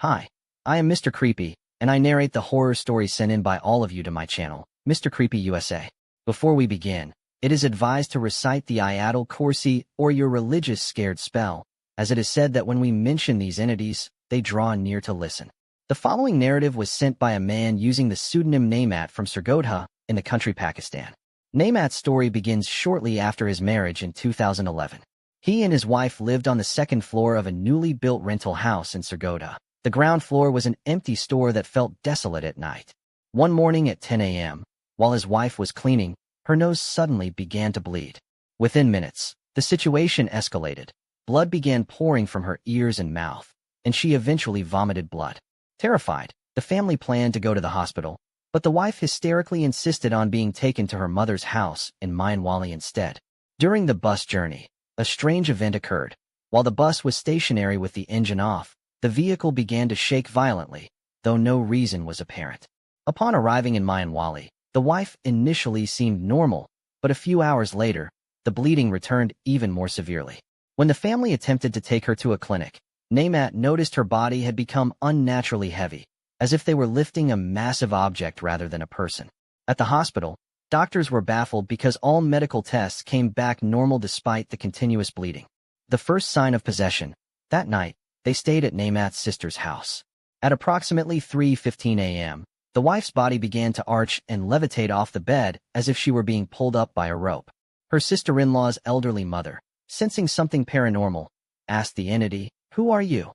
Hi, I am Mr. Creepy, and I narrate the horror stories sent in by all of you to my channel, Mr. Creepy USA. Before we begin, it is advised to recite the Ayatul Kursi or your religious scared spell, as it is said that when we mention these entities, they draw near to listen. The following narrative was sent by a man using the pseudonym Naimat from Surgodha in the country Pakistan. Naimat's story begins shortly after his marriage in 2011. He and his wife lived on the second floor of a newly built rental house in Surgodha. The ground floor was an empty store that felt desolate at night. One morning at 10 a.m., while his wife was cleaning, her nose suddenly began to bleed. Within minutes, the situation escalated. Blood began pouring from her ears and mouth, and she eventually vomited blood. Terrified, the family planned to go to the hospital, but the wife hysterically insisted on being taken to her mother's house in Mainwali instead. During the bus journey, a strange event occurred. While the bus was stationary with the engine off, the vehicle began to shake violently, though no reason was apparent. Upon arriving in Mainwali, the wife initially seemed normal, but a few hours later, the bleeding returned even more severely. When the family attempted to take her to a clinic, Naimat noticed her body had become unnaturally heavy, as if they were lifting a massive object rather than a person. At the hospital, doctors were baffled because all medical tests came back normal despite the continuous bleeding. The first sign of possession. That night, they stayed at Naimat's sister's house. At approximately 3:15 a.m., the wife's body began to arch and levitate off the bed as if she were being pulled up by a rope. Her sister-in-law's elderly mother, sensing something paranormal, asked the entity, "Who are you?"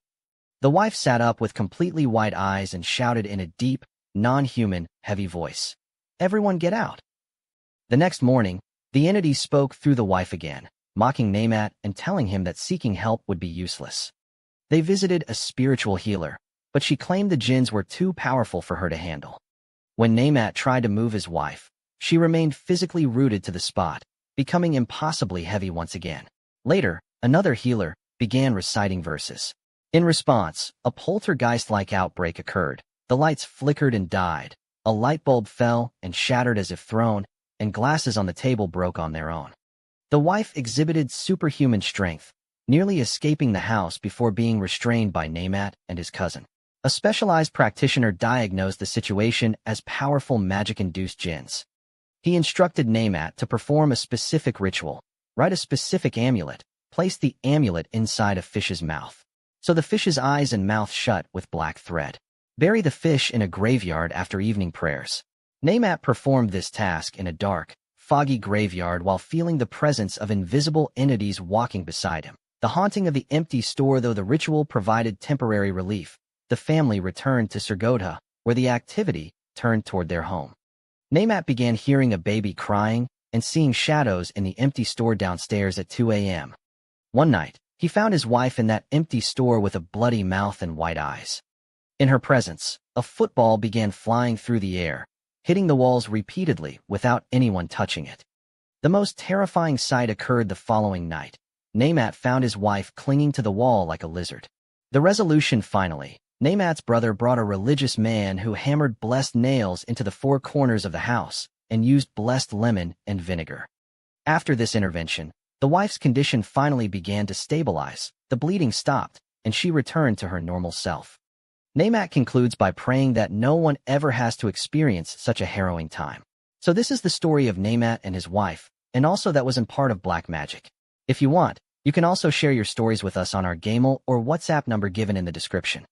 The wife sat up with completely wide eyes and shouted in a deep, non-human, heavy voice, "Everyone get out." The next morning, the entity spoke through the wife again, mocking Naimat and telling him that seeking help would be useless. They visited a spiritual healer, but she claimed the jinns were too powerful for her to handle. When Naimat tried to move his wife, she remained physically rooted to the spot, becoming impossibly heavy once again. Later, another healer began reciting verses. In response, a poltergeist-like outbreak occurred. The lights flickered and died. A light bulb fell and shattered as if thrown, and glasses on the table broke on their own. The wife exhibited superhuman strength, nearly escaping the house before being restrained by Naimat and his cousin. A specialized practitioner diagnosed the situation as powerful magic-induced jinns. He instructed Naimat to perform a specific ritual, write a specific amulet, place the amulet inside a fish's mouth, so the fish's eyes and mouth shut with black thread. Bury the fish in a graveyard after evening prayers. Naimat performed this task in a dark, foggy graveyard while feeling the presence of invisible entities walking beside him. The haunting of the empty store. Though the ritual provided temporary relief, the family returned to Surgodha, where the activity turned toward their home. Naimat began hearing a baby crying and seeing shadows in the empty store downstairs at 2 a.m. One night, he found his wife in that empty store with a bloody mouth and white eyes. In her presence, a football began flying through the air, hitting the walls repeatedly without anyone touching it. The most terrifying sight occurred the following night. Naimat found his wife clinging to the wall like a lizard. The resolution finally. Naimat's brother brought a religious man who hammered blessed nails into the four corners of the house and used blessed lemon and vinegar. After this intervention, the wife's condition finally began to stabilize, the bleeding stopped, and she returned to her normal self. Naimat concludes by praying that no one ever has to experience such a harrowing time. So this is the story of Naimat and his wife, and also that wasn't part of black magic. If you want, you can also share your stories with us on our Gmail or WhatsApp number given in the description.